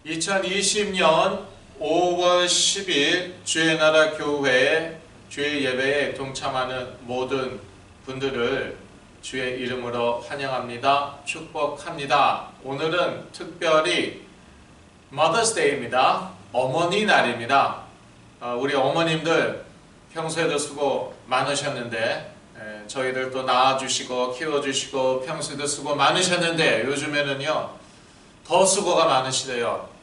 2020년 5월 10일 주의 나라 교회 주의 예배에 동참하는 모든 분들을 주의 이름으로 환영합니다. 축복합니다. 오늘은 특별히 Mother's Day입니다. 어머니 날입니다. 우리 어머님들 평소에도 수고 많으셨는데 저희들 또 낳아주시고 키워주시고 평소에도 수고 많으셨는데 요즘에는요 더 수고가 많으시대요.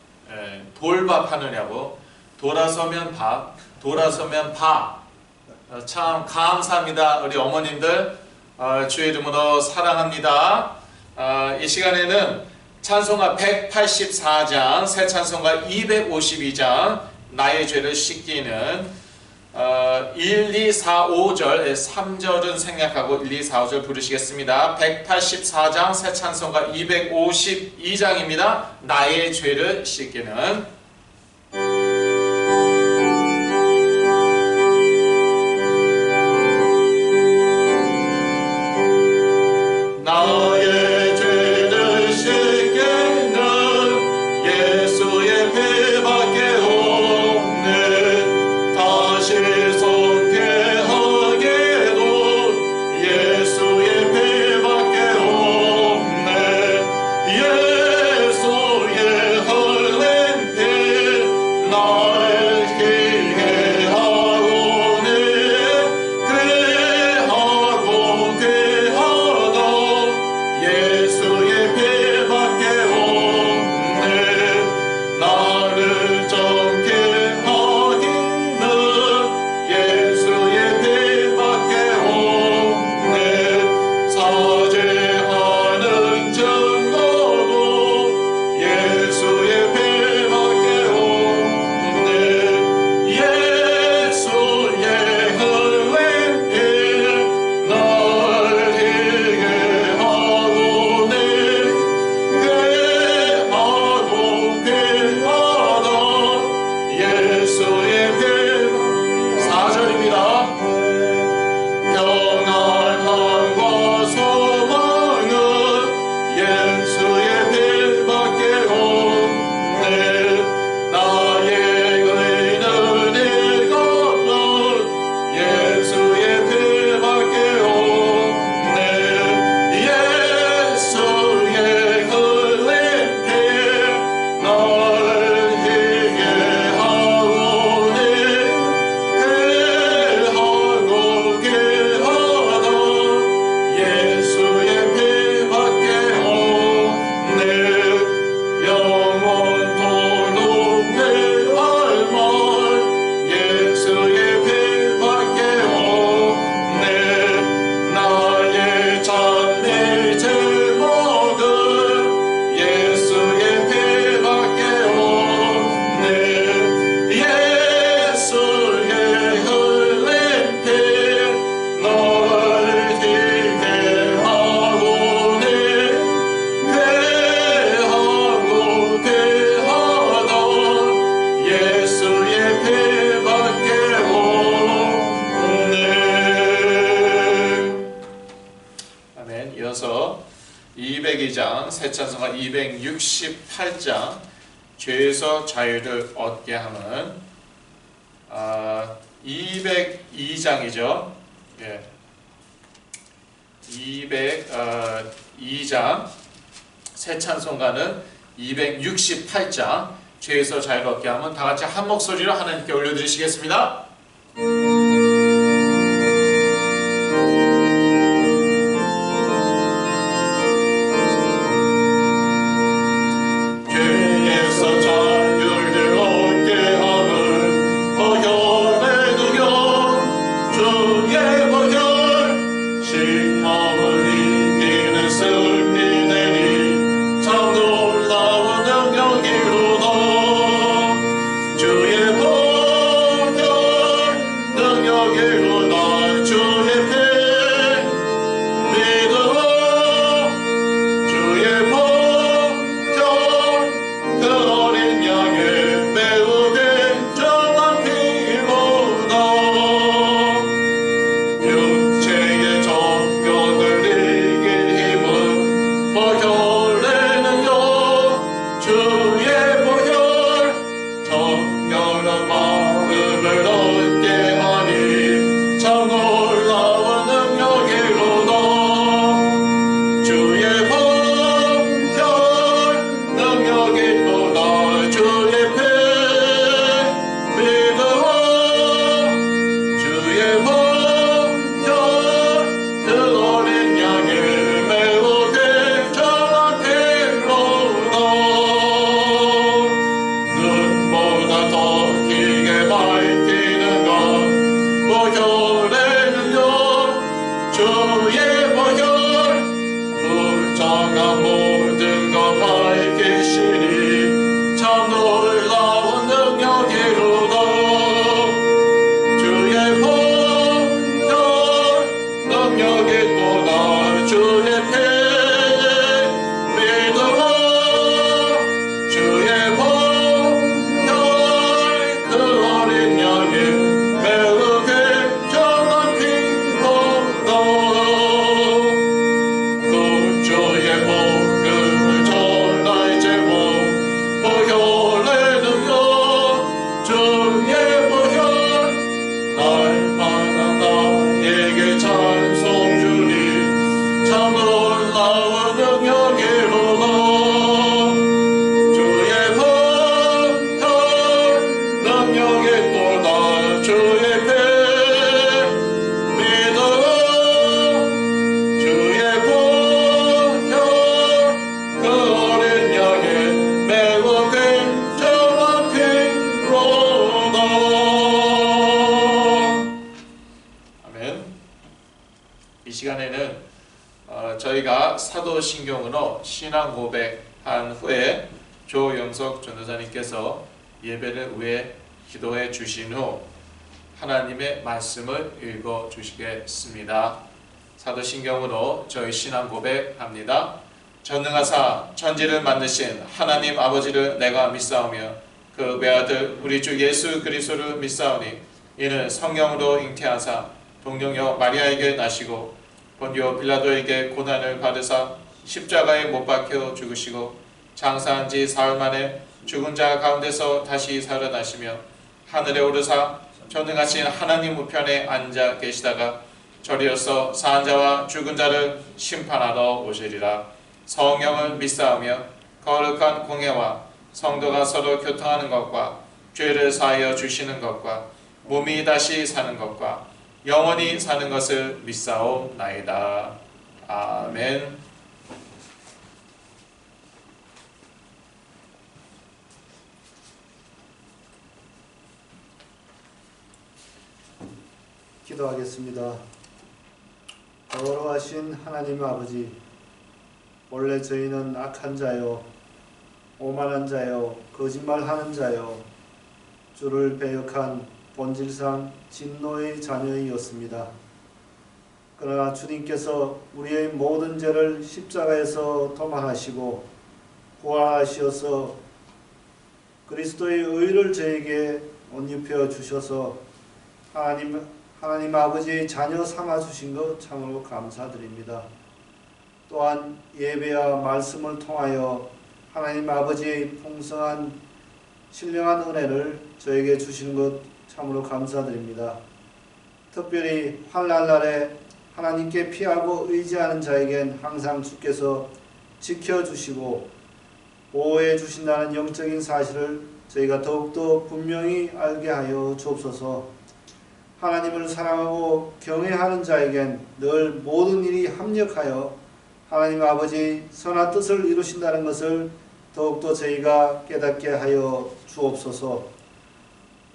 돌밥 하느냐고. 돌아서면 밥, 돌아서면 밥. 참 감사합니다. 우리 어머님들 주의 이름으로 사랑합니다. 이 시간에는 찬송가 184장, 새 찬송가 252장 나의 죄를 씻기는 1, 2, 4, 5절, 3절은 생략하고 1, 2, 4, 5절 부르시겠습니다. 184장 새 찬송가 252장입니다. 나의 죄를 씻기는. 나의 죄를 씻기는 예수의 피밖에 없네. 다시 성쾌하게도 예수의 피밖에 없네. 예수의 흘린 피 나를 희게 하오니 귀하고 귀하다. 예수의 피밖에 없네. 나를 정케 하기는 예수의 피밖에 없네. 사죄하는 증거도 예수의 피밖에 없네. 예수의 흘린 피 나를 희게 하오니 귀하고 귀하다. 예수의 피. 4절입니다. 평안함과 소망은 예수의 피밖에 없네. 나의 의는 이것은 예수의 피밖에 없네. 예수의 흘린 피 나를 희게 하오니 귀하고 귀하다. 예수의 피밖에 없네. 영원토록 맹할 말 예수의 피밖에 없네. 나의 찬미 제목은 예수의 피밖에 없네. 예수의 흘린 피 나를 희게 하오니 귀하고 귀하다. 예수의 피밖에 없네. 아멘. 이어서 202장 새 찬송가 268장 죄에서 자유를 얻게 하는 202장이죠. 예. 202장 새 찬송가는 268장 죄에서 자유를 얻게 하면 다 같이 한 목소리로 하나님께 올려드리시겠습니다. 죄에서 자유를 얻게 하는 보혈의 능력 주의 보혈 식마음을 이기는 슬피 내리 참 놀라운 능력이로다. 주의 보혈 능력이로다. 주의 피 믿음으로 주의 보혈 그 어린 양의 매우 굉장한 피로다. 육체의 정욕을 이길 힘은 보혈의 능력 주의 저희가 사도신경으로 신앙 고백한 후에 조영석 전도사님께서 예배를 위해 기도해 주신 후 하나님의 말씀을 읽어 주시겠습니다. 사도신경으로 저희 신앙 고백합니다. 전능하사 천지를 만드신 하나님 아버지를 내가 믿사오며 그 외아들 우리 주 예수 그리스도를 믿사오니 이는 성령으로 잉태하사 동정녀 마리아에게 나시고 본디오 빌라도에게 고난을 받으사 십자가에 못 박혀 죽으시고 장사한 지 사흘 만에 죽은 자 가운데서 다시 살아나시며 하늘에 오르사 전능하신 하나님 우편에 앉아 계시다가 저리로서 사한 자와 죽은 자를 심판하러 오시리라. 성령을 믿사오며 거룩한 공예와 성도가 서로 교통하는 것과 죄를 사하여 주시는 것과 몸이 다시 사는 것과 영원히 사는 것을 믿사옵나이다. 아멘. 기도하겠습니다. 거룩하신 하나님 아버지, 원래 저희는 악한 자요, 오만한 자요, 거짓말하는 자요, 주를 배역한 본질상 진노의 자녀이었습니다. 그러나 주님께서 우리의 모든 죄를 십자가에서 도말하시고 부활하셔서 그리스도의 의를 저에게 온입혀 주셔서 하나님 아버지의 자녀 삼아 주신 것 참으로 감사드립니다. 또한 예배와 말씀을 통하여 하나님 아버지의 풍성한 신령한 은혜를 저에게 주시는 것 참으로 감사드립니다. 특별히 환난날에 하나님께 피하고 의지하는 자에겐 항상 주께서 지켜주시고 보호해 주신다는 영적인 사실을 저희가 더욱더 분명히 알게 하여 주옵소서. 하나님을 사랑하고 경외하는 자에겐 늘 모든 일이 합력하여 하나님 아버지의 선한 뜻을 이루신다는 것을 더욱더 저희가 깨닫게 하여 주옵소서.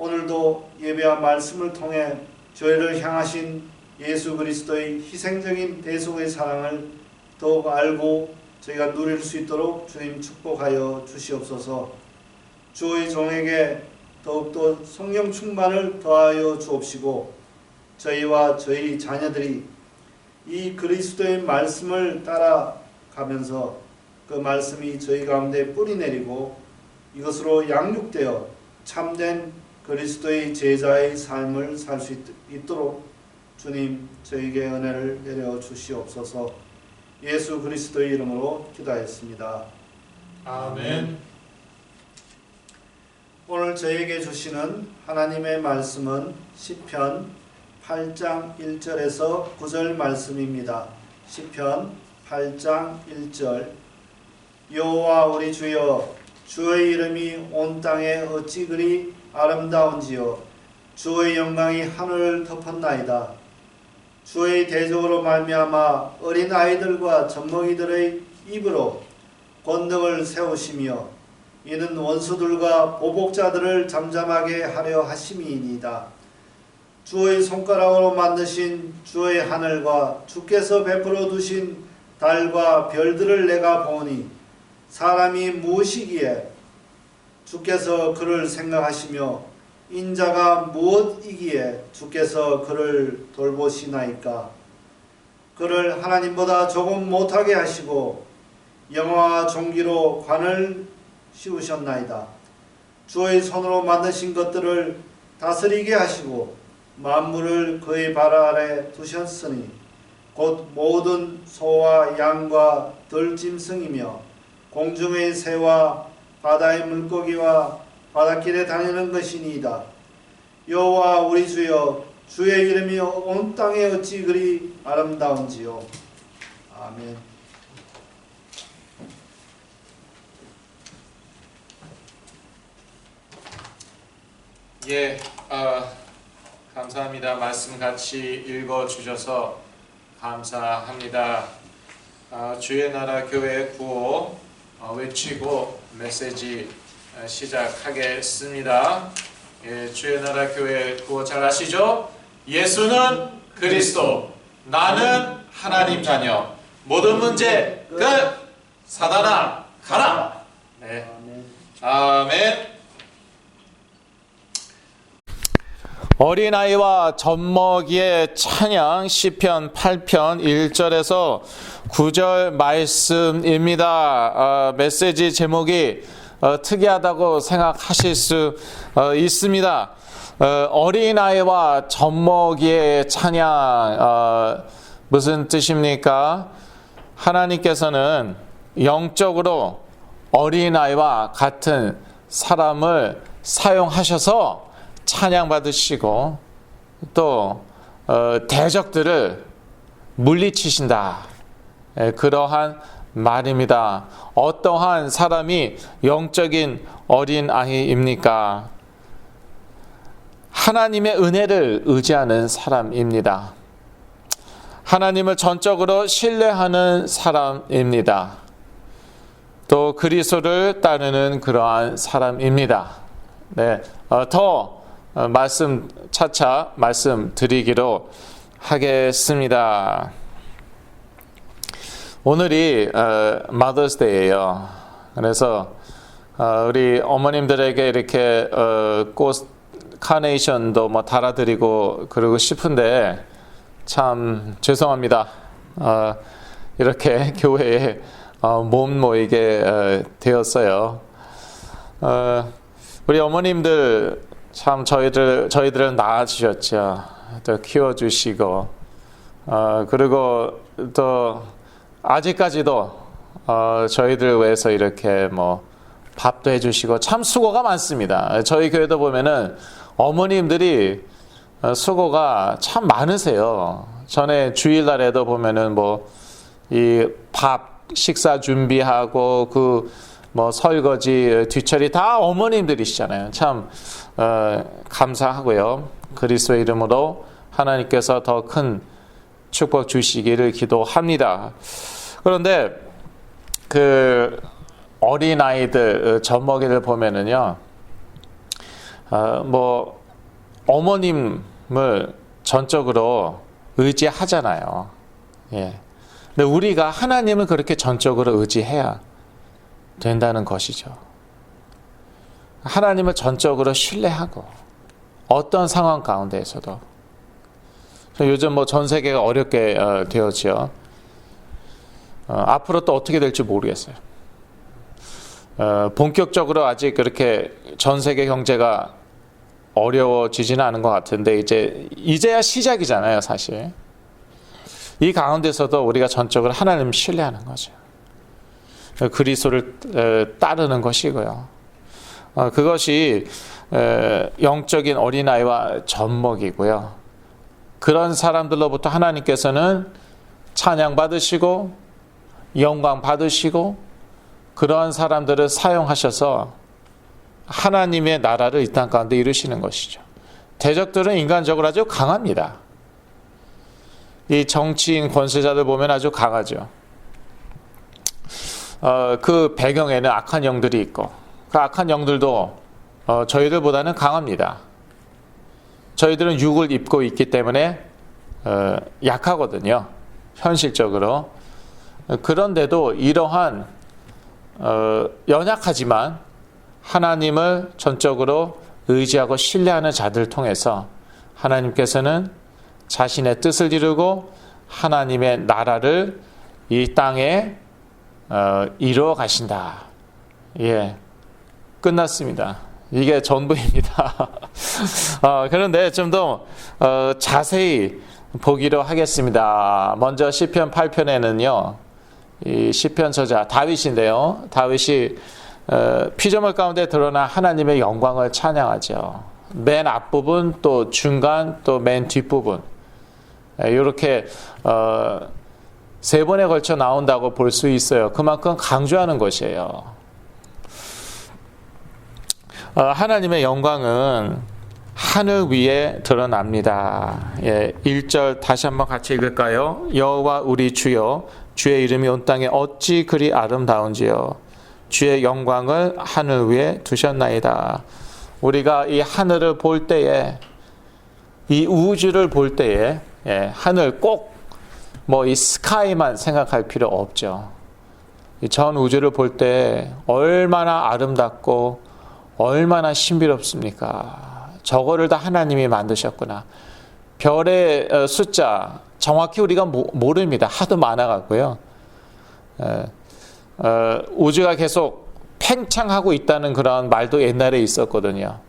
오늘도 예배와 말씀을 통해 저희를 향하신 예수 그리스도의 희생적인 대속의 사랑을 더욱 알고 저희가 누릴 수 있도록 주님 축복하여 주시옵소서. 주의 종에게 더욱더 성령 충만을 더하여 주옵시고 저희와 저희 자녀들이 이 그리스도의 말씀을 따라가면서 그 말씀이 저희 가운데 뿌리내리고 이것으로 양육되어 참된 그리스도의 제자의 삶을 살 수 있도록 주님 저에게 은혜를 내려 주시옵소서. 예수 그리스도의 이름으로 기도하였습니다. 아멘. 오늘 저에게 주시는 하나님의 말씀은 시편 8장 1절에서 9절 말씀입니다. 시편 8장 1절. 여호와 우리 주여, 주의 이름이 온 땅에 어찌 그리 아름다운지요. 주의 영광이 하늘을 덮었나이다. 주의 대적으로 말미암아 어린 아이들과 젖먹이들의 입으로 권능을 세우시며 이는 원수들과 보복자들을 잠잠하게 하려 하심이니이다. 주의 손가락으로 만드신 주의 하늘과 주께서 베풀어 두신 달과 별들을 내가 보니 사람이 무엇이기에 주께서 그를 생각하시며 인자가 무엇이기에 주께서 그를 돌보시나이까. 그를 하나님보다 조금 못하게 하시고 영화와 종기로 관을 씌우셨나이다. 주의 손으로 만드신 것들을 다스리게 하시고 만물을 그의 발 아래 두셨으니 곧 모든 소와 양과 들짐승이며 공중의 새와 바다의 물고기와 바닷길에 다니는 것이니이다. 여호와 우리 주여, 주의 이름이 온 땅에 어찌 그리 아름다운지요. 아멘. 예, 감사합니다. 말씀 같이 읽어주셔서 감사합니다. 주의 나라 교회 구호 외치고 메시지 시작하겠습니다. 예, 주의 나라 교회 구호 잘 아시죠? 예수는 그리스도, 나는 하나님 자녀, 모든 문제 끝. 사단아 가라. 네. 아멘. 어린아이와 젖먹이의 찬양 시편 8편 1절에서 9절 말씀입니다. 메시지 제목이 특이하다고 생각하실 수 있습니다. 어린아이와 젖먹이의 찬양 무슨 뜻입니까? 하나님께서는 영적으로 어린아이와 같은 사람을 사용하셔서 찬양받으시고 또 대적들을 물리치신다. 그러한 말입니다. 어떠한 사람이 영적인 어린아이입니까? 하나님의 은혜를 의지하는 사람입니다. 하나님을 전적으로 신뢰하는 사람입니다. 또 그리스도를 따르는 그러한 사람입니다. 네, 더 차차 말씀드리기로 하겠습니다. 오늘이 마더스데이예요. 그래서 우리 어머님들에게 이렇게 꽃 카네이션도 뭐 달아드리고 그러고 싶은데 참 죄송합니다. 이렇게 교회에 못 모이게 되었어요. 우리 어머님들 참 저희들을 낳아주셨죠. 또 키워주시고 그리고 또 아직까지도 저희들 위해서 이렇게 뭐 밥도 해주시고 참 수고가 많습니다. 저희 교회도 보면은 어머님들이 수고가 참 많으세요. 전에 주일날에도 보면은 뭐 이 밥 식사 준비하고 그 뭐 설거지 뒤처리 다 어머님들이시잖아요. 참 감사하고요. 그리스도의 이름으로 하나님께서 더 큰 축복 주시기를 기도합니다. 그런데 그 어린아이들 젖먹이를 보면은요, 뭐 어머님을 전적으로 의지하잖아요. 예. 근데 우리가 하나님을 그렇게 전적으로 의지해야 된다는 것이죠. 하나님을 전적으로 신뢰하고 어떤 상황 가운데에서도. 요즘 뭐 전 세계가 어렵게 되었죠. 앞으로 또 어떻게 될지 모르겠어요. 본격적으로 아직 그렇게 전 세계 경제가 어려워지지는 않은 것 같은데 이제야 시작이잖아요, 사실. 이 가운데서도 우리가 전적으로 하나님을 신뢰하는 거죠. 그리스도를 따르는 것이고요. 그것이 영적인 어린아이와 젖먹이고요. 그런 사람들로부터 하나님께서는 찬양 받으시고 영광 받으시고 그러한 사람들을 사용하셔서 하나님의 나라를 이 땅 가운데 이루시는 것이죠. 대적들은 인간적으로 아주 강합니다. 이 정치인 권세자들 보면 아주 강하죠. 그 배경에는 악한 영들이 있고 그 악한 영들도 저희들보다는 강합니다. 저희들은 육을 입고 있기 때문에 약하거든요. 현실적으로. 그런데도 이러한 연약하지만 하나님을 전적으로 의지하고 신뢰하는 자들을 통해서 하나님께서는 자신의 뜻을 이루고 하나님의 나라를 이 땅에 이루어 가신다. 예, 끝났습니다. 이게 전부입니다. 그런데 좀 더 자세히 보기로 하겠습니다. 먼저 시편 8편에는요. 이 시편 저자 다윗인데요. 다윗이 피조물 가운데 드러난 하나님의 영광을 찬양하죠. 맨 앞부분 또 중간 또 맨 뒷부분 이렇게 세 번에 걸쳐 나온다고 볼 수 있어요. 그만큼 강조하는 것이에요. 하나님의 영광은 하늘 위에 드러납니다. 예, 1절 다시 한번 같이 읽을까요? 여호와 우리 주여 주의 이름이 온 땅에 어찌 그리 아름다운지요. 주의 영광을 하늘 위에 두셨나이다. 우리가 이 하늘을 볼 때에 이 우주를 볼 때에 하늘 꼭 뭐 이 스카이만 생각할 필요 없죠. 이 전 우주를 볼 때 얼마나 아름답고 얼마나 신비롭습니까? 저거를 다 하나님이 만드셨구나. 별의 숫자 정확히 우리가 모릅니다. 하도 많아갖고요. 우주가 계속 팽창하고 있다는 그런 말도 옛날에 있었거든요.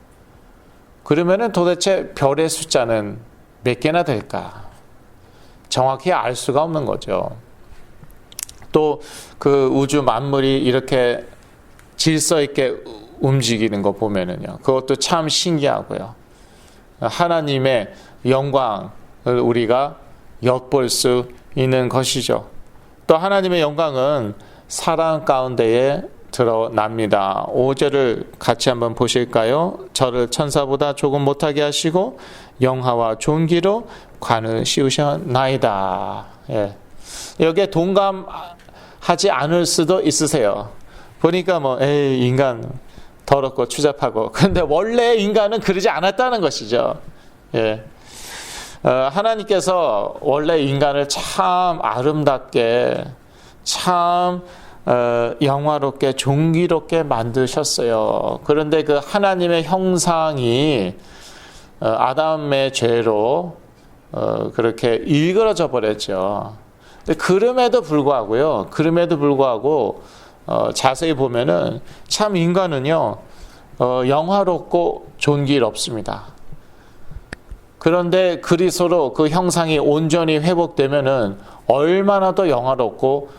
그러면은 도대체 별의 숫자는 몇 개나 될까? 정확히 알 수가 없는 거죠. 또 그 우주 만물이 이렇게 질서 있게 움직이는 거 보면은요, 그것도 참 신기하고요. 하나님의 영광을 우리가 엿볼 수 있는 것이죠. 또 하나님의 영광은 사랑 가운데에 드러납니다. 5절을 같이 한번 보실까요? 저를 천사보다 조금 못하게 하시고 영화와 존귀로 관을 씌우셨나이다. 예. 여기에 동감하지 않을 수도 있으세요. 보니까 뭐 에이 인간 더럽고 추잡하고, 근데 원래 인간은 그러지 않았다는 것이죠. 예. 하나님께서 원래 인간을 참 아름답게, 참 영화롭게, 존귀롭게 만드셨어요. 그런데 그 하나님의 형상이 아담의 죄로 그렇게 일그러져 버렸죠. 그럼에도 불구하고 자세히 보면은 참 인간은요 영화롭고 존귀롭습니다. 그런데 그리스도로 그 형상이 온전히 회복되면은 얼마나 더 영화롭고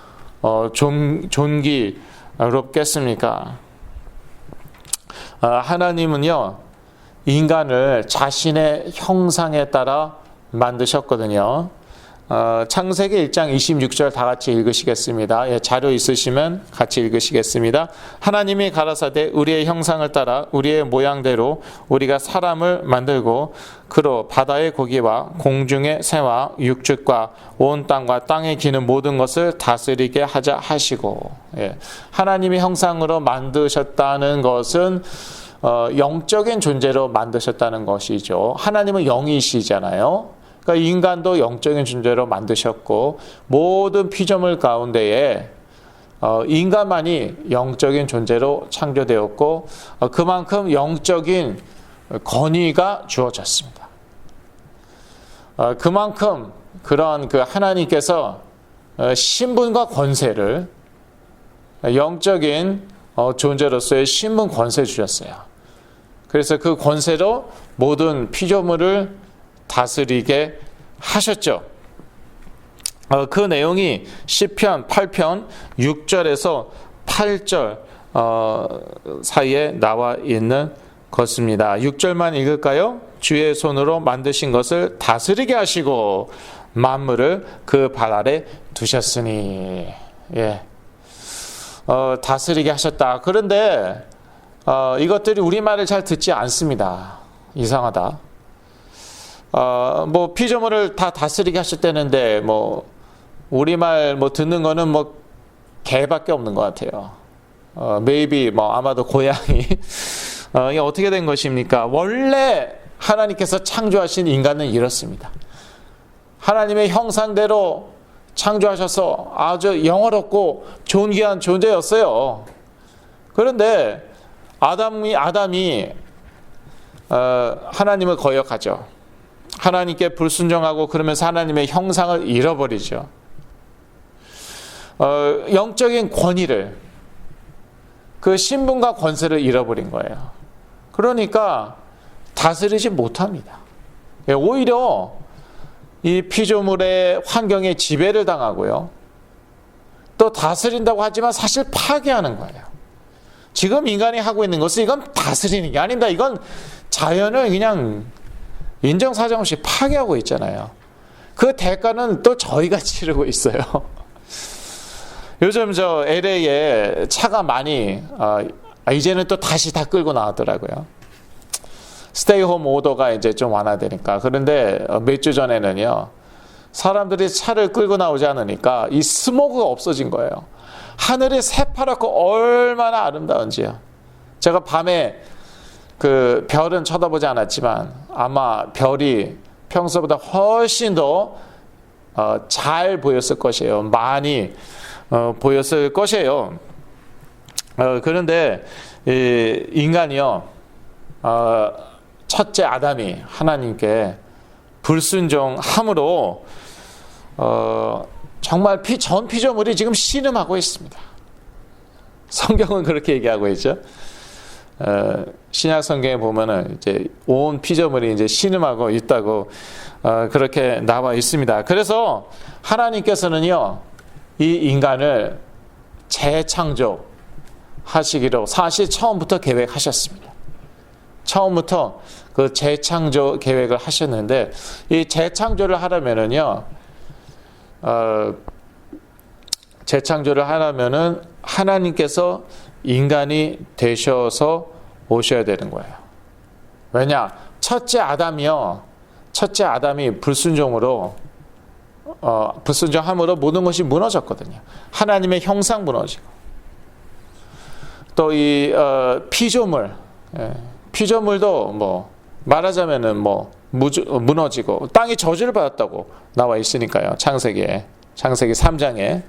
존귀롭겠습니까? 하나님은요 인간을 자신의 형상에 따라 만드셨거든요. 창세기 1장 26절 다 같이 읽으시겠습니다. 예, 자료 있으시면 같이 읽으시겠습니다. 하나님이 가라사대 우리의 형상을 따라 우리의 모양대로 우리가 사람을 만들고 그로 바다의 고기와 공중의 새와 육축과 온 땅과 땅에 기는 모든 것을 다스리게 하자 하시고, 예, 하나님의 형상으로 만드셨다는 것은 영적인 존재로 만드셨다는 것이죠. 하나님은 영이시잖아요. 그러니까 인간도 영적인 존재로 만드셨고 모든 피조물 가운데에 인간만이 영적인 존재로 창조되었고 그만큼 영적인 권위가 주어졌습니다. 그만큼 그런 그 하나님께서 신분과 권세를 영적인 존재로서의 신분 권세 주셨어요. 그래서 그 권세로 모든 피조물을 다스리게 하셨죠. 그 내용이 시편 8편 6절에서 8절 사이에 나와 있는 것입니다. 6절만 읽을까요? 주의 손으로 만드신 것을 다스리게 하시고 만물을 그 발 아래 두셨으니, 예, 다스리게 하셨다. 그런데 이것들이 우리말을 잘 듣지 않습니다. 이상하다. 뭐 피조물을 다 다스리게 하셨다는데 뭐 우리말 뭐 듣는 거는 뭐 개밖에 없는 것 같아요. maybe 뭐 아마도 고양이. 이게 어떻게 된 것입니까? 원래 하나님께서 창조하신 인간은 이렇습니다. 하나님의 형상대로 창조하셔서 아주 영화롭고 존귀한 존재였어요. 그런데 아담이 하나님을 거역하죠. 하나님께 불순종하고 그러면서 하나님의 형상을 잃어버리죠. 영적인 권위를, 그 신분과 권세를 잃어버린 거예요. 그러니까 다스리지 못합니다. 오히려 이 피조물의 환경에 지배를 당하고요. 또 다스린다고 하지만 사실 파괴하는 거예요. 지금 인간이 하고 있는 것은 이건 다스리는 게 아닙니다. 이건 자연을 그냥 인정사정 없이 파괴하고 있잖아요. 그 대가는 또 저희가 치르고 있어요. 요즘 저 LA에 차가 많이 이제는 또 다시 다 끌고 나왔더라고요. 스테이 홈 오더가 이제 좀 완화되니까. 그런데 몇 주 전에는요, 사람들이 차를 끌고 나오지 않으니까 이 스모그가 없어진 거예요. 하늘이 새파랗고 얼마나 아름다운지요. 제가 밤에 그 별은 쳐다보지 않았지만 아마 별이 평소보다 훨씬 더 잘 보였을 것이에요. 많이 보였을 것이에요. 그런데 인간이요, 첫째 아담이 하나님께 불순종함으로 정말 전 피조물이 지금 신음하고 있습니다. 성경은 그렇게 얘기하고 있죠. 신약 성경에 보면은 이제 온 피조물이 이제 신음하고 있다고 그렇게 나와 있습니다. 그래서 하나님께서는요, 이 인간을 재창조하시기로 사실 처음부터 계획하셨습니다. 처음부터 그 재창조 계획을 하셨는데, 이 재창조를 하려면은요, 재창조를 하려면은 하나님께서 인간이 되셔서 오셔야 되는 거예요. 왜냐? 첫째 아담이 불순종함으로 모든 것이 무너졌거든요. 하나님의 형상 무너지고, 또 이 피조물도 뭐 말하자면은 뭐 무너지고 땅이 저주를 받았다고 나와 있으니까요. 창세기 3장에.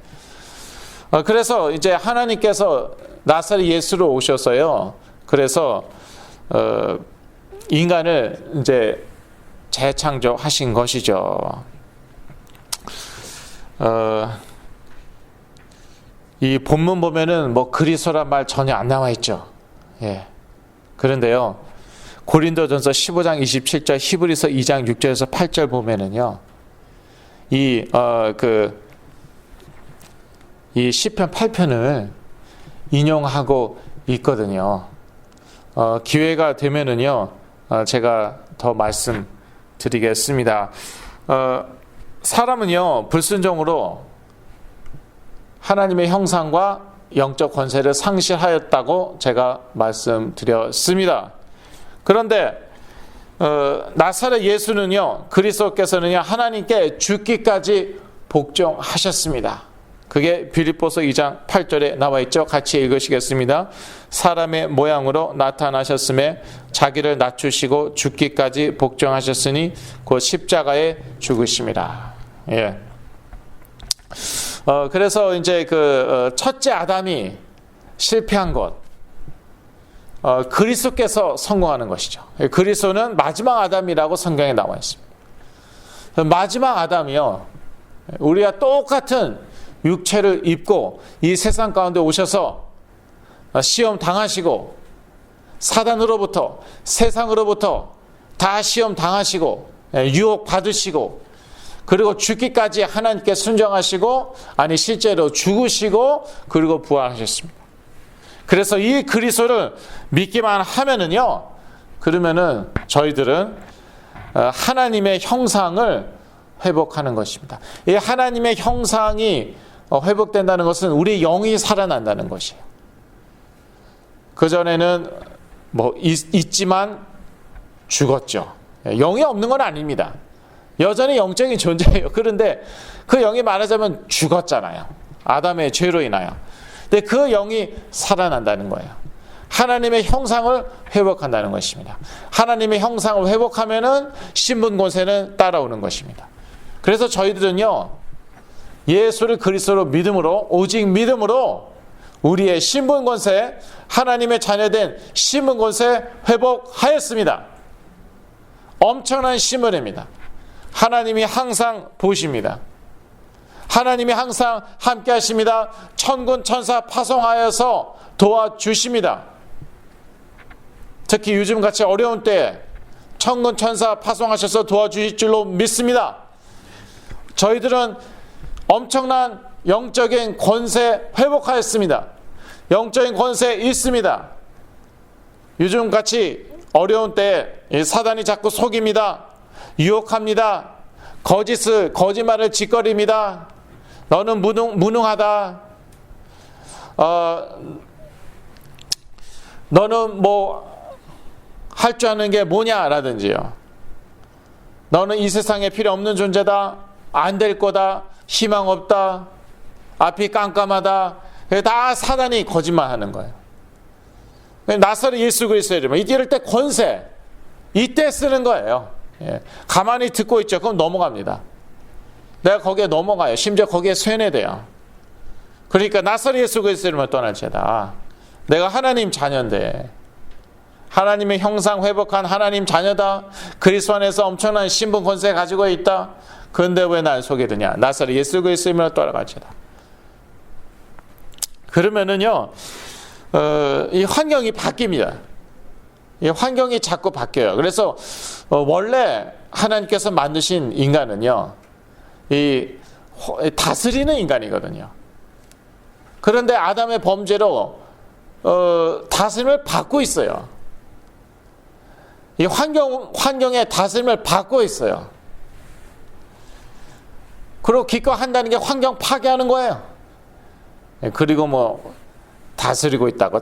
그래서 이제 하나님께서 나사렛 예수로 오셔서요. 그래서 인간을 이제 재창조하신 것이죠. 이 본문 보면은 뭐 그리스도란 말 전혀 안 나와 있죠. 예. 그런데요, 고린도전서 15장 27절, 히브리서 2장 6절에서 8절 보면은요, 이 시편 8편을 인용하고 있거든요. 기회가 되면은요, 제가 더 말씀드리겠습니다. 사람은요, 불순종으로 하나님의 형상과 영적 권세를 상실하였다고 제가 말씀드렸습니다. 그런데 나사렛 예수는요, 그리스도께서는요, 하나님께 죽기까지 복종하셨습니다. 그게 빌립보서 2장 8절에 나와 있죠. 같이 읽으시겠습니다. 사람의 모양으로 나타나셨음에 자기를 낮추시고 죽기까지 복종하셨으니 곧 십자가에 죽으심이라. 예. 그래서 이제 첫째 아담이 실패한 것, 그리스도께서 성공하는 것이죠. 그리스도는 마지막 아담이라고 성경에 나와 있습니다. 마지막 아담이요, 우리가 똑같은 육체를 입고 이 세상 가운데 오셔서 시험 당하시고, 사단으로부터, 세상으로부터 다 시험 당하시고, 유혹 받으시고, 그리고 죽기까지 하나님께 순종하시고, 아니 실제로 죽으시고, 그리고 부활하셨습니다. 그래서 이 그리스도를 믿기만 하면은요, 그러면은 저희들은 하나님의 형상을 회복하는 것입니다. 이 하나님의 형상이 회복된다는 것은 우리 영이 살아난다는 것이에요. 그전에는 뭐 있지만 죽었죠. 영이 없는 건 아닙니다. 여전히 영적인 존재예요. 그런데 그 영이 말하자면 죽었잖아요. 아담의 죄로 인하여. 근데 그 영이 살아난다는 거예요. 하나님의 형상을 회복한다는 것입니다. 하나님의 형상을 회복하면은 신분 권세는 따라오는 것입니다. 그래서 저희들은요, 예수를 그리스도로 믿음으로, 오직 믿음으로 우리의 신분 권세, 하나님의 자녀된 신분 권세 회복하였습니다. 엄청난 신분입니다. 하나님이 항상 보십니다. 하나님이 항상 함께 하십니다. 천군 천사 파송하여서 도와주십니다. 특히 요즘같이 어려운 때에 천군 천사 파송하셔서 도와주실 줄로 믿습니다. 저희들은 엄청난 영적인 권세 회복하였습니다. 영적인 권세 있습니다. 요즘같이 어려운 때에 사단이 자꾸 속입니다. 유혹합니다. 거짓말을 짓거립니다. 너는 무능하다. 너는 뭐 할 줄 아는 게 뭐냐라든지요. 너는 이 세상에 필요 없는 존재다. 안 될 거다. 희망 없다. 앞이 깜깜하다. 다 사단이 거짓말하는 거예요. 나사렛 예수 그리스도를 이럴 때 권세, 이때 쓰는 거예요. 예. 가만히 듣고 있죠. 그럼 넘어갑니다. 내가 거기에 넘어가요. 심지어 거기에 쇠뇌돼요. 그러니까 나사렛 예수 그리스도를 떠날지어다. 내가 하나님 자녀인데, 하나님의 형상 회복한 하나님 자녀다. 그리스도 안에서 엄청난 신분 권세 가지고 있다. 그런데 왜 날 속이느냐? 나사렛 예수 그리스도를 떠나갈지어다. 그러면은요, 이 환경이 바뀝니다. 이 환경이 자꾸 바뀌어요. 그래서 원래 하나님께서 만드신 인간은요, 이 다스리는 인간이거든요. 그런데 아담의 범죄로 다스림을 받고 있어요. 이 환경의 다스림을 받고 있어요. 그리고 기껏한다는 게 환경 파괴하는 거예요. 그리고 뭐 다스리고 있다고,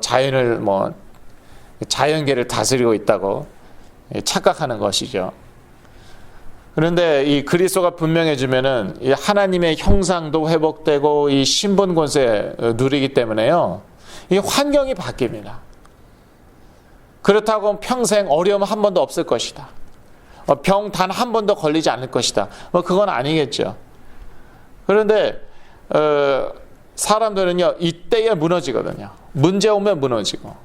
자연계를 다스리고 있다고 착각하는 것이죠. 그런데 이 그리스도가 분명해지면은 이 하나님의 형상도 회복되고 이 신분 권세 누리기 때문에요, 이 환경이 바뀝니다. 그렇다고 평생 어려움 한 번도 없을 것이다. 병 단 한 번도 걸리지 않을 것이다. 그건 아니겠죠. 그런데 사람들은요, 이때에 무너지거든요. 문제 오면 무너지고.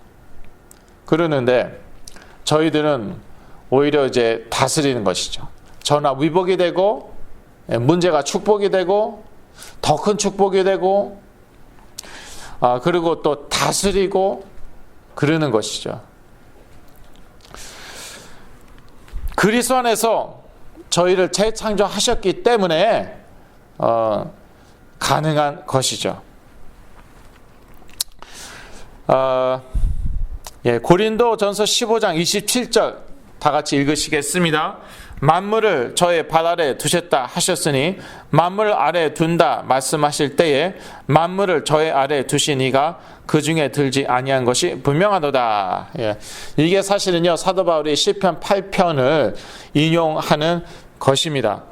그러는데 저희들은 오히려 이제 다스리는 것이죠. 전화 위복이 되고, 문제가 축복이 되고, 더 큰 축복이 되고, 그리고 또 다스리고 그러는 것이죠. 그리스도 안에서 저희를 재창조하셨기 때문에 가능한 것이죠. 고린도전서 15장 27절 다 같이 읽으시겠습니다. 만물을 저의 발 아래 두셨다 하셨으니 만물 아래 둔다 말씀하실 때에 만물을 저의 아래 두신 이가 그 중에 들지 아니한 것이 분명하도다. 이게 사실은요, 사도 바울이 시편 8편을 인용하는 것입니다.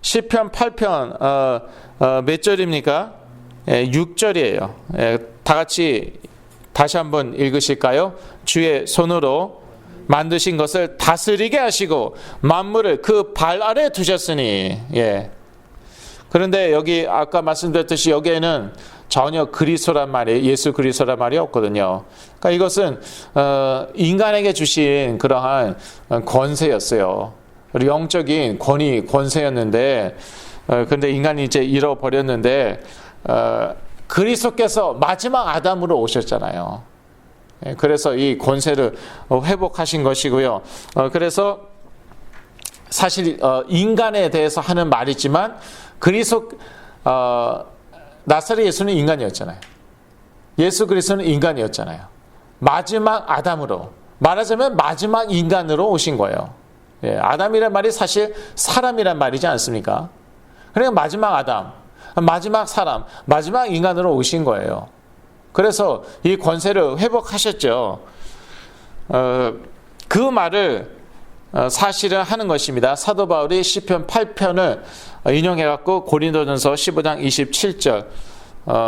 시편 8편 몇 절입니까? 6절이에요. 다 같이 다시 한번 읽으실까요? 주의 손으로 만드신 것을 다스리게 하시고 만물을 그 발 아래 두셨으니. 그런데 여기 아까 말씀드렸듯이 여기에는 전혀 그리스도란 말이, 예수 그리스도란 말이 없거든요. 그러니까 이것은 인간에게 주신 그러한 권세였어요. 영적인 권세였는데, 근데 인간이 이제 잃어버렸는데, 그리스도께서 마지막 아담으로 오셨잖아요. 그래서 이 권세를 회복하신 것이고요. 그래서 사실 인간에 대해서 하는 말이지만 그리스도 나사렛 예수는 인간이었잖아요. 예수 그리스도는 인간이었잖아요. 마지막 아담으로, 말하자면 마지막 인간으로 오신 거예요. 아담이란 말이 사실 사람이란 말이지 않습니까? 그러니까 마지막 아담, 마지막 사람, 마지막 인간으로 오신 거예요. 그래서 이 권세를 회복하셨죠. 그 말을 사실은 하는 것입니다. 사도 바울이 시편 8편을 인용해갖고 고린도전서 15장 27절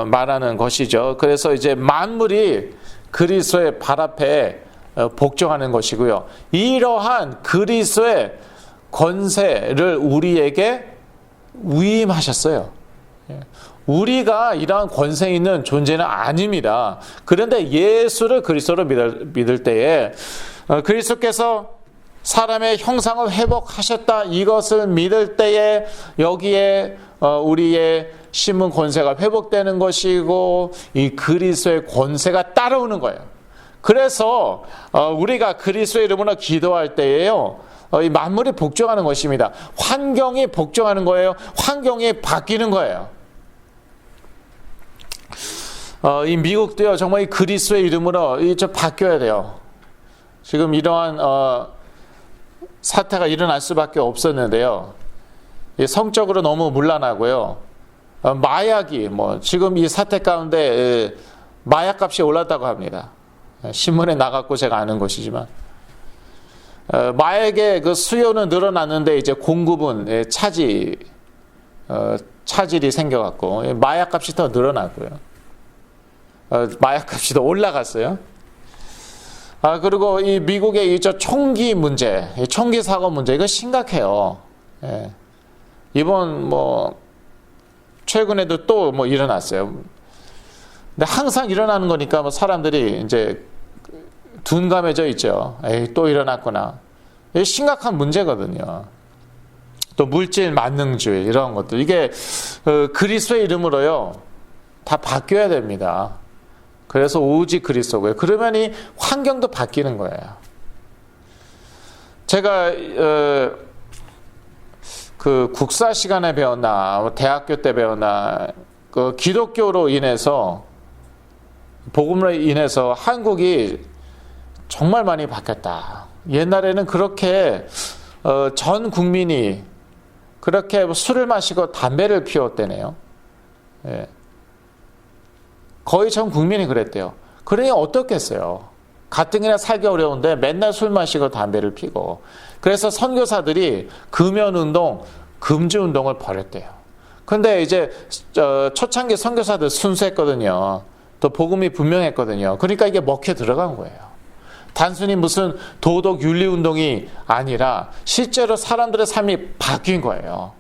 말하는 것이죠. 그래서 이제 만물이 그리스도의 발 앞에 복종하는 것이고요. 이러한 그리스도의 권세를 우리에게 위임하셨어요. 우리가 이러한 권세 있는 존재는 아닙니다. 그런데 예수를 그리스도로 믿을 때에 그리스도께서 사람의 형상을 회복하셨다, 이것을 믿을 때에 여기에 우리의 신분 권세가 회복되는 것이고 이 그리스도의 권세가 따라오는 거예요. 그래서 우리가 그리스도의 이름으로 기도할 때에요, 이 만물이 복종하는 것입니다. 환경이 복종하는 거예요. 환경이 바뀌는 거예요. 이 미국도요, 정말 이 그리스도의 이름으로 좀 바뀌어야 돼요. 지금 이러한 사태가 일어날 수밖에 없었는데요. 성적으로 너무 문란하고요. 마약이 지금 이 사태 가운데 마약값이 올랐다고 합니다. 신문에 나갔고 제가 아는 것이지만 마약의 그 수요는 늘어났는데 이제 공급은 차질이 생겨갖고 마약값이 더 늘어나고요. 마약값이 더 올라갔어요. 그리고 이 미국의 이 총기 문제, 총기 사고 문제, 이거 심각해요. 예. 이번 최근에도 또 일어났어요. 근데 항상 일어나는 거니까 사람들이 이제 둔감해져 있죠. 에이, 또 일어났구나. 이게 심각한 문제거든요. 또 물질 만능주의 이런 것들. 이게 그리스도의 이름으로요. 다 바뀌어야 됩니다. 그래서 오직 그리스도고요. 그러면 이 환경도 바뀌는 거예요. 제가 그 국사 시간에 배웠나, 대학교 때 배웠나, 그 기독교로 인해서, 복음으로 인해서 한국이 정말 많이 바뀌었다. 옛날에는 그렇게 전 국민이 그렇게 술을 마시고 담배를 피웠대네요. 예. 거의 전 국민이 그랬대요. 그러니 어떻겠어요? 가뜩이나 살기 어려운데 맨날 술 마시고 담배를 피고. 그래서 선교사들이 금연운동, 금주운동을 벌였대요. 근데 이제 초창기 선교사들 순수했거든요. 또 복음이 분명했거든요. 그러니까 이게 먹혀 들어간 거예요. 단순히 무슨 도덕 윤리운동이 아니라 실제로 사람들의 삶이 바뀐 거예요.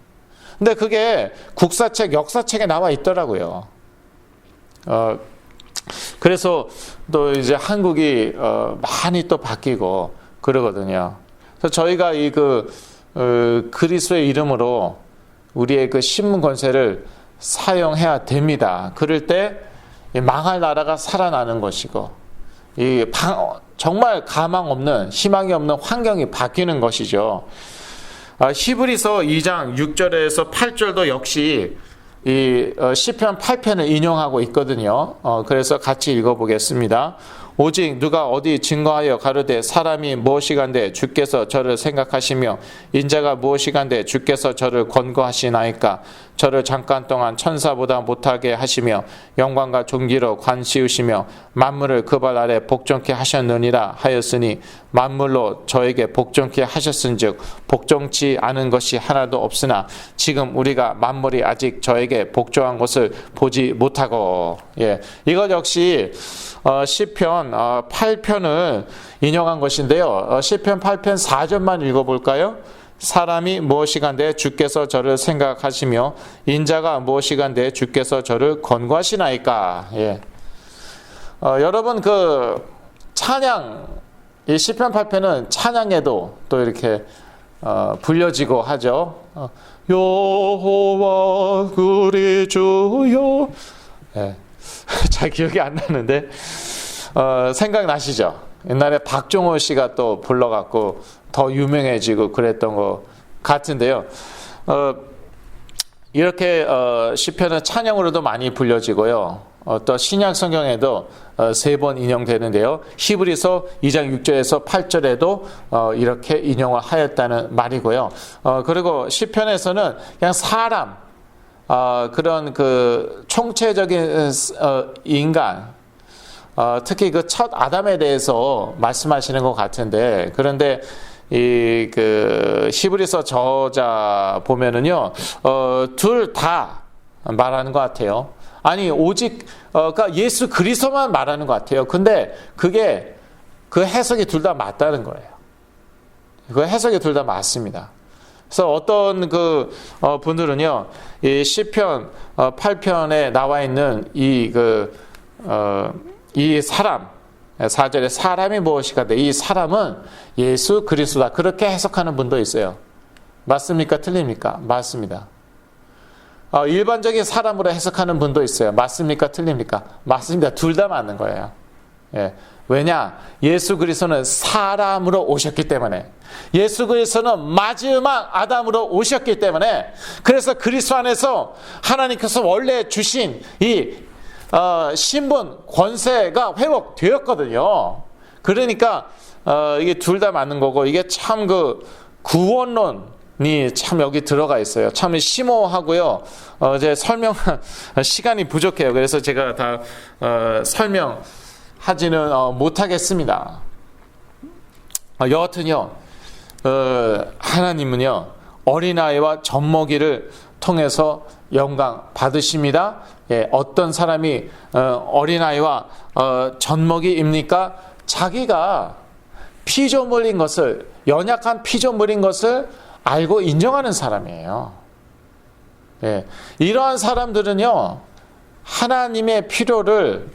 근데 그게 국사책, 역사책에 나와 있더라고요. 그래서 또 이제 한국이 많이 또 바뀌고 그러거든요. 그래서 저희가 이 그리스도의 이름으로 우리의 그 신문 권세를 사용해야 됩니다. 그럴 때 망할 나라가 살아나는 것이고, 정말 가망 없는, 희망이 없는 환경이 바뀌는 것이죠. 히브리서 2장 6절에서 8절도 역시 이 시편 8편을 인용하고 있거든요. 그래서 같이 읽어보겠습니다. 오직 누가 어디 증거하여 가로되 사람이 무엇이간데 주께서 저를 생각하시며 인자가 무엇이간데 주께서 저를 권고하시나이까. 저를 잠깐 동안 천사보다 못하게 하시며 영광과 존귀로 관시우시며 만물을 그 발 아래 복종케 하셨느니라 하였으니 만물로 저에게 복종케 하셨은즉 복종치 않은 것이 하나도 없으나 지금 우리가 만물이 아직 저에게 복종한 것을 보지 못하고. 예, 이것 역시 시편 8편을 인용한 것인데요. 시편 8편 4절만 읽어볼까요? 사람이 무엇이간데 주께서 저를 생각하시며 인자가 무엇이간데 주께서 저를 권고하시나이까. 예. 여러분 찬양, 이 시편 8편은 찬양에도 또 이렇게 불려지고 하죠. 여호와 우리 주여. 예. 잘 기억이 안 나는데 생각나시죠? 옛날에 박종호 씨가 또 불러갖고 더 유명해지고 그랬던 것 같은데요. 이렇게 시편은 찬양으로도 많이 불려지고요. 또 신약 성경에도 3번 인용되는데요. 히브리서 2장 6절에서 8절에도 이렇게 인용을 하였다는 말이고요. 그리고 시편에서는 그냥 사람, 그런 총체적인 인간, 특히 첫 아담에 대해서 말씀하시는 것 같은데, 그런데 히브리서 저자 보면은요, 둘 다 말하는 것 같아요. 아니, 오직, 그러니까 예수 그리스도만 말하는 것 같아요. 근데 그게, 그 해석이 둘 다 맞다는 거예요. 그 해석이 둘 다 맞습니다. 그래서 어떤 분들은요, 이 시편 8편에 나와 있는 이 사람, 4절에 사람이 무엇이가 돼? 이 사람은 예수 그리스도다. 그렇게 해석하는 분도 있어요. 맞습니까? 틀립니까? 맞습니다. 일반적인 사람으로 해석하는 분도 있어요. 맞습니까? 틀립니까? 맞습니다. 둘 다 맞는 거예요. 예. 왜냐? 예수 그리스도는 사람으로 오셨기 때문에, 예수 그리스도는 마지막 아담으로 오셨기 때문에, 그래서 그리스도 안에서 하나님께서 원래 주신 이 신분, 권세가 회복되었거든요. 그러니까 이게 둘 다 맞는 거고, 이게 참 구원론이 참 여기 들어가 있어요. 참 심오하고요. 이제 설명 시간이 부족해요. 그래서 제가 다 설명하지는 못하겠습니다. 여하튼요, 하나님은요 어린아이와 젖먹이를 통해서 영광 받으십니다. 예, 어떤 사람이 어린아이와 젖먹이입니까? 자기가 피조물인 것을, 연약한 피조물인 것을 알고 인정하는 사람이에요. 예, 이러한 사람들은요, 하나님의 필요를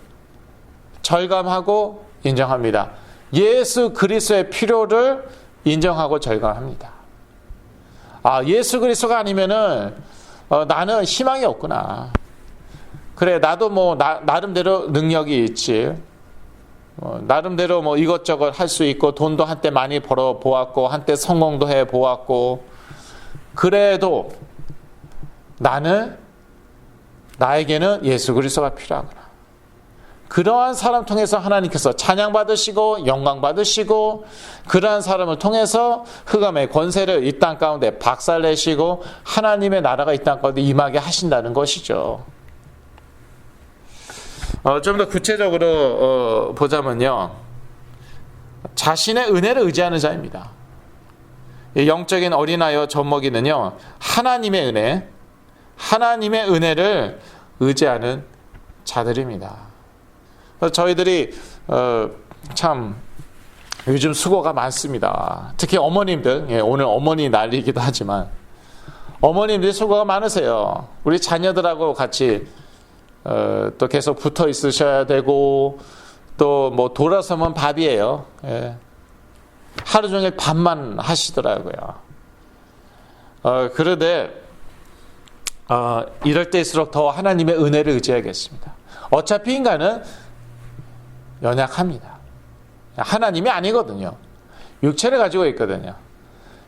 절감하고 인정합니다. 예수 그리스도의 필요를 인정하고 절감합니다. 아, 예수 그리스도가 아니면은 나는 희망이 없구나. 그래, 나도 뭐 나름대로 능력이 있지. 나름대로 뭐 이것저것 할 수 있고 돈도 한때 많이 벌어 보았고 한때 성공도 해 보았고, 그래도 나에게는 예수 그리스도가 필요하구나. 그러한 사람 통해서 하나님께서 찬양 받으시고 영광 받으시고, 그러한 사람을 통해서 흑암의 권세를 이 땅 가운데 박살내시고 하나님의 나라가 이 땅 가운데 임하게 하신다는 것이죠. 좀 더 구체적으로 보자면요, 자신의 은혜를 의지하는 자입니다. 영적인 어린아이와 젖먹이는요, 하나님의 은혜를 의지하는 자들입니다. 저희들이 참 요즘 수고가 많습니다. 특히 어머님들, 오늘 어머니 날이기도 하지만 어머님들이 수고가 많으세요. 우리 자녀들하고 같이 또 계속 붙어 있으셔야 되고, 또 뭐 돌아서면 밥이에요. 예. 하루 종일 밥만 하시더라고요. 그런데 이럴 때일수록 더 하나님의 은혜를 의지하겠습니다. 어차피 인간은 연약합니다. 하나님이 아니거든요. 육체를 가지고 있거든요.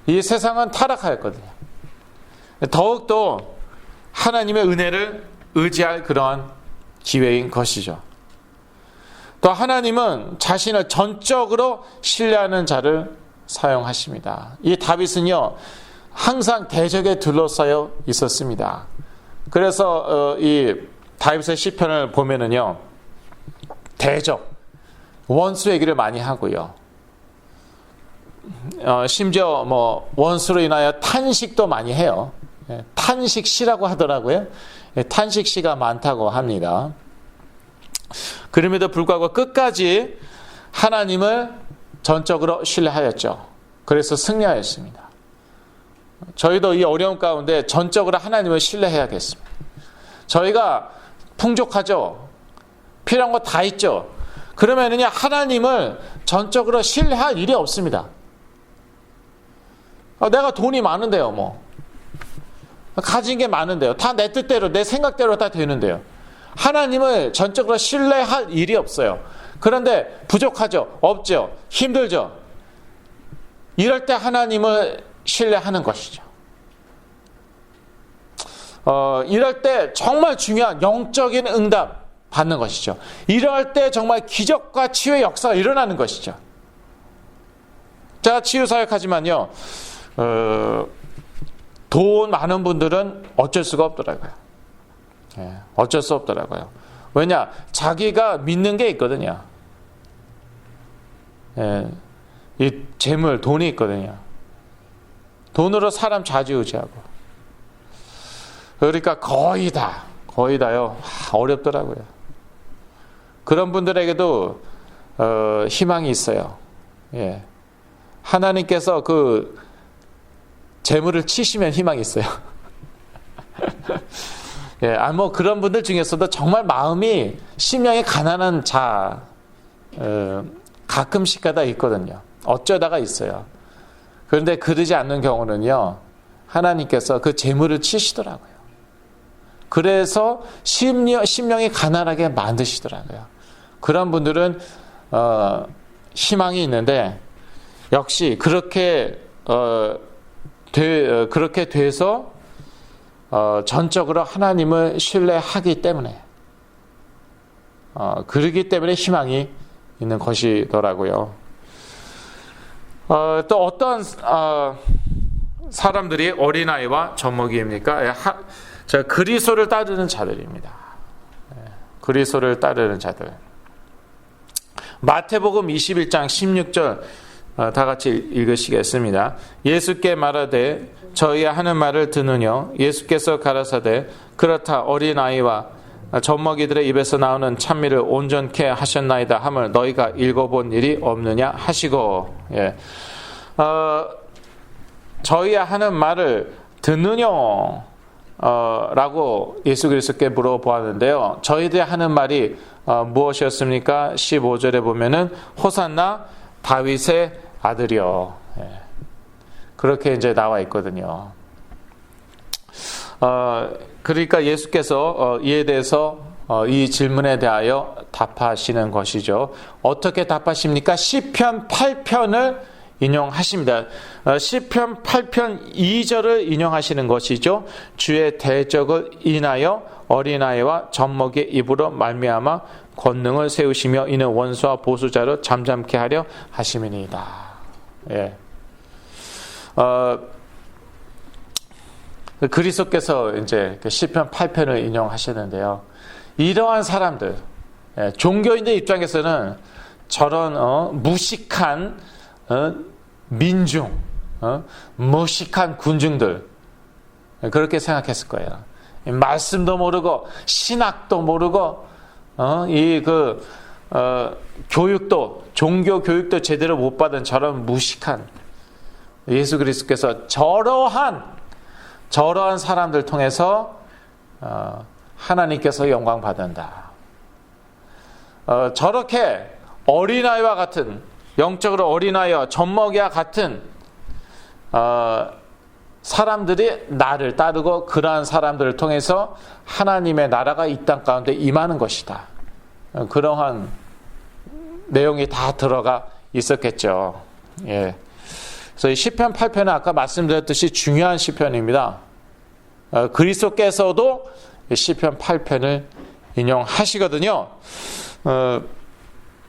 이 세상은 타락하였거든요. 더욱더 하나님의 은혜를 의지할 그러한 기회인 것이죠. 또 하나님은 자신을 전적으로 신뢰하는 자를 사용하십니다. 이 다윗은요, 항상 대적에 둘러싸여 있었습니다. 그래서 이 다윗의 시편을 보면은요, 대적, 원수 얘기를 많이 하고요. 심지어 뭐 원수로 인하여 탄식도 많이 해요. 탄식시라고 하더라고요. 탄식시가 많다고 합니다. 그럼에도 불구하고 끝까지 하나님을 전적으로 신뢰하였죠. 그래서 승리하였습니다. 저희도 이 어려움 가운데 전적으로 하나님을 신뢰해야겠습니다. 저희가 풍족하죠. 필요한 거 다 있죠. 그러면은요, 하나님을 전적으로 신뢰할 일이 없습니다. 내가 돈이 많은데요, 뭐. 가진 게 많은데요. 다 내 뜻대로, 내 생각대로 다 되는데요. 하나님을 전적으로 신뢰할 일이 없어요. 그런데 부족하죠. 없죠. 힘들죠. 이럴 때 하나님을 신뢰하는 것이죠. 이럴 때 정말 중요한 영적인 응답 받는 것이죠. 이럴 때 정말 기적과 치유의 역사가 일어나는 것이죠. 제가 치유사역하지만요, 돈 많은 분들은 어쩔 수가 없더라고요. 어쩔 수 없더라고요. 왜냐? 자기가 믿는 게 있거든요. 이 재물, 돈이 있거든요. 돈으로 사람 좌지우지하고. 그러니까 거의 다요. 어렵더라고요. 그런 분들에게도 희망이 있어요. 예. 하나님께서 그 재물을 치시면 희망이 있어요. 예, 뭐 그런 분들 중에서도 정말 마음이, 심령이 가난한 자, 가끔씩 가다 있거든요. 어쩌다가 있어요. 그런데 그러지 않는 경우는요, 하나님께서 그 재물을 치시더라고요. 그래서 심령이 가난하게 만드시더라고요. 그런 분들은 희망이 있는데, 역시 그렇게 돼서 전적으로 하나님을 신뢰하기 때문에, 그러기 때문에 희망이 있는 것이더라고요. 또 어떤 사람들이 어린아이와 젖먹이입니까? 그리스도를 따르는 자들입니다. 그리스도를 따르는 자들. 마태복음 21장 16절 다 같이 읽으시겠습니다. 예수께 말하되 저희의 하는 말을 듣느뇨. 예수께서 가라사대 그렇다 어린아이와 젖먹이들의 입에서 나오는 찬미를 온전케 하셨나이다 함을 너희가 읽어본 일이 없느냐 하시고. 예. 저희 하는 말을 듣느뇨? 라고 예수 그리스도께 물어보았는데요. 저희들이 하는 말이 무엇이었습니까? 15절에 보면은 호산나 다윗의 아들이요. 그렇게 이제 나와 있거든요. 그러니까 예수께서 이에 대해서 이 질문에 대하여 답하시는 것이죠. 어떻게 답하십니까? 시편 8편을 인용하십니다. 시편 8편 2절을 인용하시는 것이죠. 주의 대적을 인하여 어린아이와 젖먹이의 입으로 말미암아 권능을 세우시며 이는 원수와 보수자로 잠잠케 하려 하심이니이다. 예. 그리스도께서 이제 시편 8편을 인용하시는데요. 이러한 사람들, 종교인들 입장에서는 저런 무식한 민중, 무식한 군중들 그렇게 생각했을 거예요. 말씀도 모르고 신학도 모르고 교육도 종교 교육도 제대로 못 받은 저런 무식한 예수 그리스도께서 저러한 사람들 통해서 하나님께서 영광 받는다. 저렇게 어린아이와 같은 영적으로 어린아이와 젖먹이와 같은 사람들이 나를 따르고 그러한 사람들을 통해서 하나님의 나라가 이 땅 가운데 임하는 것이다. 그러한 내용이 다 들어가 있었겠죠. 예. 그래서 이 시편 8편은 아까 말씀드렸듯이 중요한 시편입니다. 그리스도께서도 시편 8편을 인용하시거든요.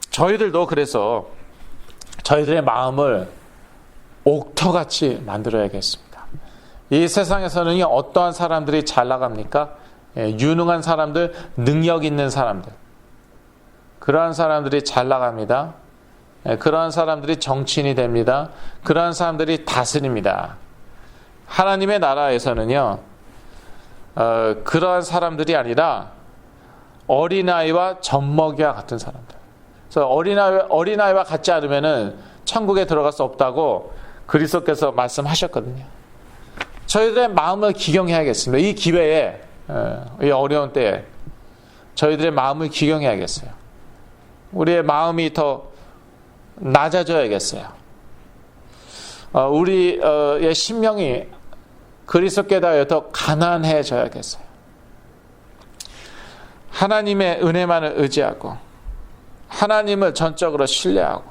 저희들도 그래서 저희들의 마음을 옥토같이 만들어야겠습니다. 이 세상에서는 어떠한 사람들이 잘 나갑니까? 유능한 사람들, 능력 있는 사람들. 그러한 사람들이 잘 나갑니다. 그러한 사람들이 정치인이 됩니다. 그러한 사람들이 다스립니다. 하나님의 나라에서는요, 그러한 사람들이 아니라 어린아이와 젖먹이와 같은 사람들. 그래서 어린아이와 같지 않으면은 천국에 들어갈 수 없다고 그리스도께서 말씀하셨거든요. 저희들의 마음을 기경해야겠습니다. 이 기회에, 이 어려운 때에 저희들의 마음을 기경해야겠어요. 우리의 마음이 더 낮아져야겠어요. 우리의 심령이 그리스도께 대하여 더 가난해져야겠어요. 하나님의 은혜만을 의지하고 하나님을 전적으로 신뢰하고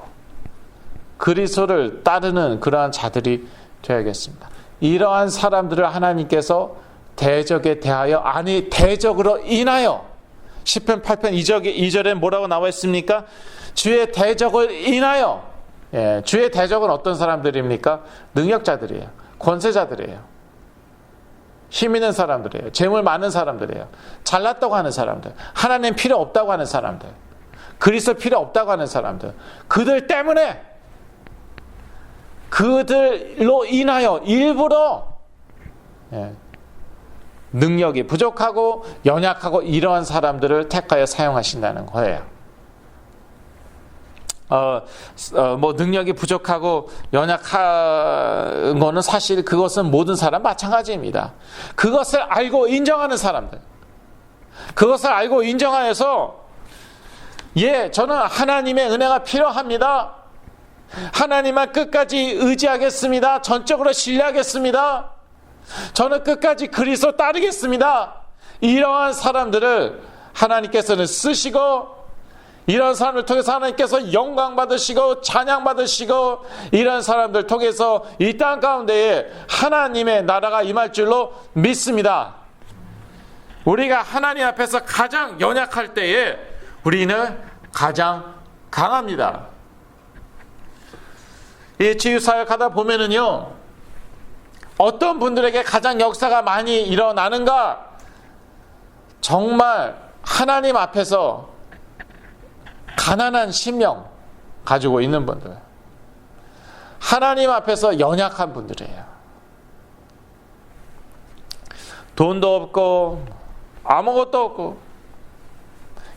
그리스도를 따르는 그러한 자들이 되어야겠습니다. 이러한 사람들을 하나님께서 대적에 대하여, 아니 대적으로 인하여, 시편 8편 2절에 뭐라고 나와 있습니까? 주의 대적을 인하여. 주의 대적은 어떤 사람들입니까? 능력자들이에요. 권세자들이에요. 힘 있는 사람들이에요. 재물 많은 사람들이에요. 잘났다고 하는 사람들, 하나님 필요 없다고 하는 사람들, 그리스도 필요 없다고 하는 사람들, 그들 때문에, 그들로 인하여 일부러 능력이 부족하고 연약하고 이러한 사람들을 택하여 사용하신다는 거예요. 능력이 부족하고 연약한 거는 사실 그것은 모든 사람 마찬가지입니다. 그것을 알고 인정하는 사람들, 그것을 알고 인정하여서 저는 하나님의 은혜가 필요합니다. 하나님만 끝까지 의지하겠습니다. 전적으로 신뢰하겠습니다. 저는 끝까지 그리스도 따르겠습니다. 이러한 사람들을 하나님께서는 쓰시고, 이런 사람을 통해서 하나님께서 영광 받으시고 찬양 받으시고, 이런 사람들 통해서 이 땅 가운데에 하나님의 나라가 임할 줄로 믿습니다. 우리가 하나님 앞에서 가장 연약할 때에 우리는 가장 강합니다. 이 치유사역 하다 보면은요, 어떤 분들에게 가장 역사가 많이 일어나는가? 정말 하나님 앞에서 가난한 심령 가지고 있는 분들, 하나님 앞에서 연약한 분들이에요. 돈도 없고 아무것도 없고,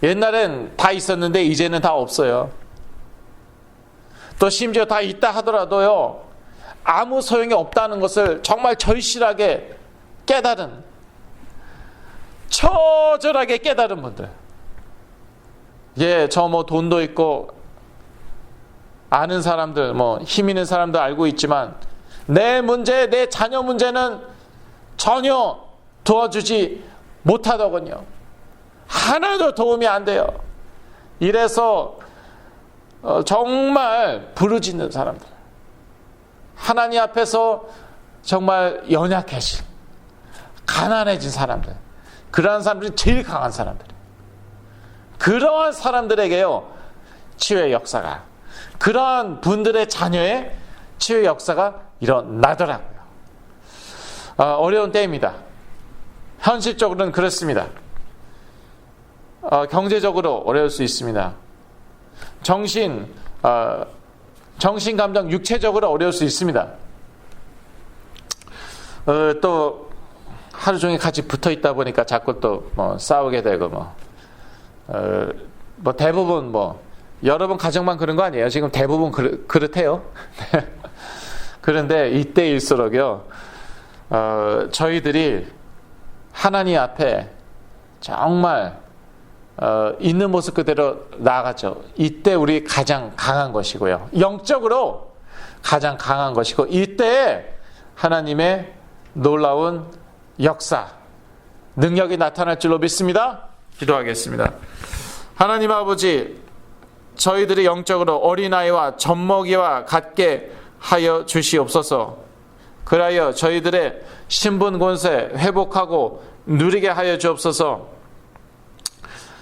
옛날엔 다 있었는데 이제는 다 없어요. 또 심지어 다 있다 하더라도요, 아무 소용이 없다는 것을 정말 절실하게 깨달은, 처절하게 깨달은 분들. 예, 저 뭐 돈도 있고 아는 사람들, 뭐 힘 있는 사람도 알고 있지만 내 문제, 내 자녀 문제는 전혀 도와주지 못하더군요. 하나도 도움이 안 돼요. 이래서 정말 부르짖는 사람들, 하나님 앞에서 정말 연약해진, 가난해진 사람들, 그러한 사람들이 제일 강한 사람들. 그러한 사람들에게요, 치유의 역사가, 그러한 분들의 자녀의 치유의 역사가 일어나더라고요. 어려운 때입니다. 현실적으로는 그렇습니다. 경제적으로 어려울 수 있습니다. 정신, 감정, 육체적으로 어려울 수 있습니다. 또 하루 종일 같이 붙어 있다 보니까 자꾸 또 뭐 싸우게 되고 뭐 대부분 여러분 가정만 그런 거 아니에요. 지금 대부분 그렇대요. 그런데 이때일수록요, 저희들이 하나님 앞에 정말 있는 모습 그대로 나아가죠. 이때 우리 가장 강한 것이고요. 영적으로 가장 강한 것이고, 이때에 하나님의 놀라운 역사, 능력이 나타날 줄로 믿습니다. 기도하겠습니다. 하나님 아버지, 저희들이 영적으로 어린아이와 젖먹이와 같게 하여 주시옵소서. 그리하여 저희들의 신분 권세 회복하고 누리게 하여 주옵소서.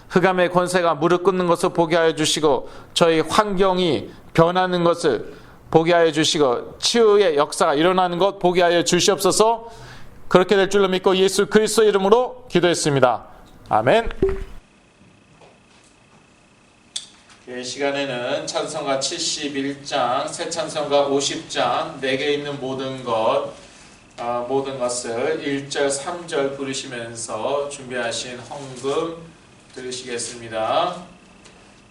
흑암의 권세가 무릎 꿇는 것을 보게 하여 주시고, 저희 환경이 변하는 것을 보게 하여 주시고, 치유의 역사가 일어나는 것 보게 하여 주시옵소서. 그렇게 될 줄로 믿고 예수 그리스도 이름으로 기도했습니다. 아멘. 이 시간에는 찬송가 71장, 새 찬송가 50장, 내게 있는 모든 것을 1절, 3절 부르시면서 준비하신 헌금 들으시겠습니다.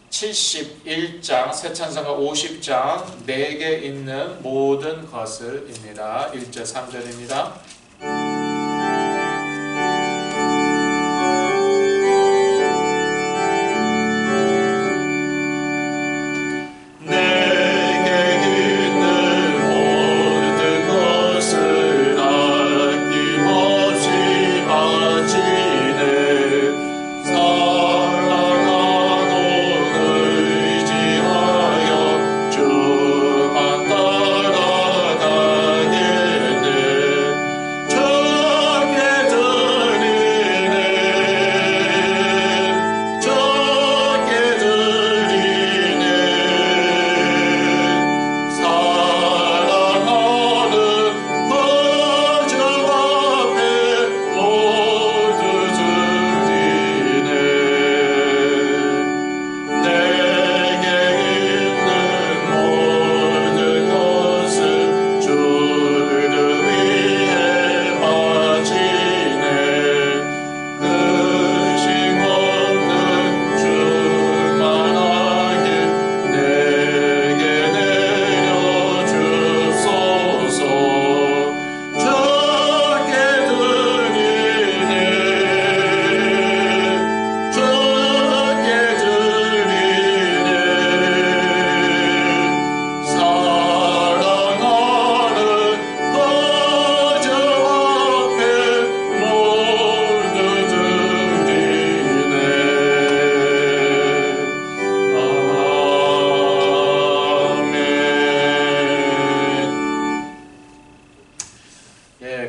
71장, 새 찬송가 50장, 내게 있는 모든 것을입니다. 1절, 3절입니다.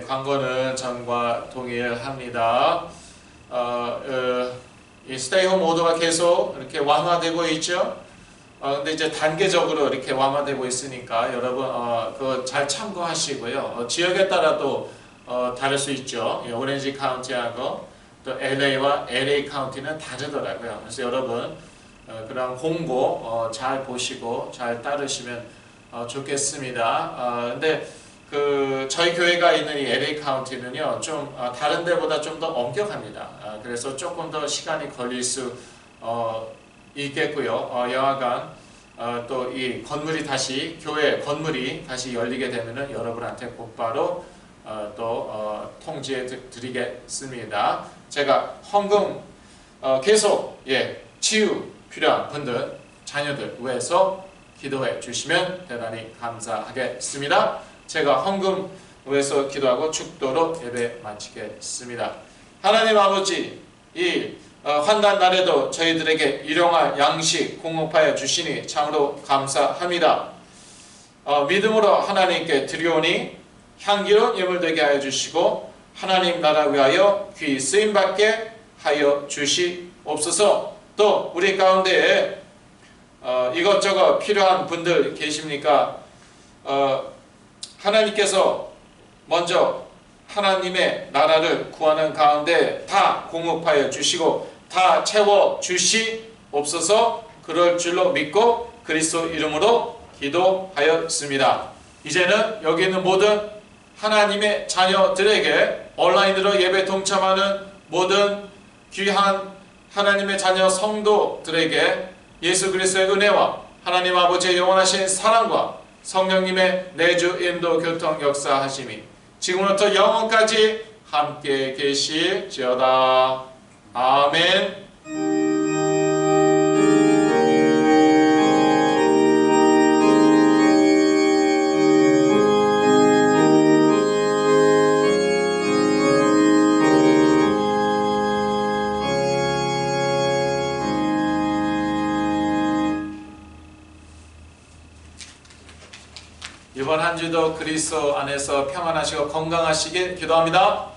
광고는 전과 동일합니다. 이 스테이홈 모드가 계속 이렇게 완화되고 있죠. 근데 이제 단계적으로 이렇게 완화되고 있으니까 여러분 그거 잘 참고하시고요. 지역에 따라도 다를 수 있죠. 오렌지 카운티하고 또 LA와 LA 카운티는 다르더라고요. 그래서 여러분 그런 공고 잘 보시고 잘 따르시면 좋겠습니다. 근데 저희 교회가 있는 이 LA 카운티는요, 좀 다른 데보다 좀 더 엄격합니다. 그래서 조금 더 시간이 걸릴 수 있겠고요. 여하간 또 이 건물이 다시 교회 건물이 다시 열리게 되면은 여러분한테 곧바로 통지해 드리겠습니다. 제가 헌금 계속 치유 필요한 분들 자녀들 위해서 기도해 주시면 대단히 감사하겠습니다. 제가 헌금 위해서 기도하고 축도로 예배 마치겠습니다. 하나님 아버지, 이 환난 날에도 저희들에게 일용할 양식 공급하여 주시니 참으로 감사합니다. 믿음으로 하나님께 드리오니 향기로운 예물 되게 하여 주시고 하나님 나라 위하여 귀 쓰임받게 하여 주시옵소서. 또 우리 가운데에 이것저것 필요한 분들 계십니까? 하나님께서 먼저 하나님의 나라를 구하는 가운데 다 공급하여 주시고 다 채워 주시옵소서. 그럴 줄로 믿고 그리스도 이름으로 기도하였습니다. 이제는 여기 있는 모든 하나님의 자녀들에게 온라인으로 예배 동참하는 모든 귀한 하나님의 자녀 성도들에게 예수 그리스도의 은혜와 하나님 아버지의 영원하신 사랑과 성령님의 내주 인도 교통 역사하심이 지금부터 영원까지 함께 계실지어다. 아멘. 이번 한 주도 그리스도 안에서 평안하시고 건강하시길 기도합니다.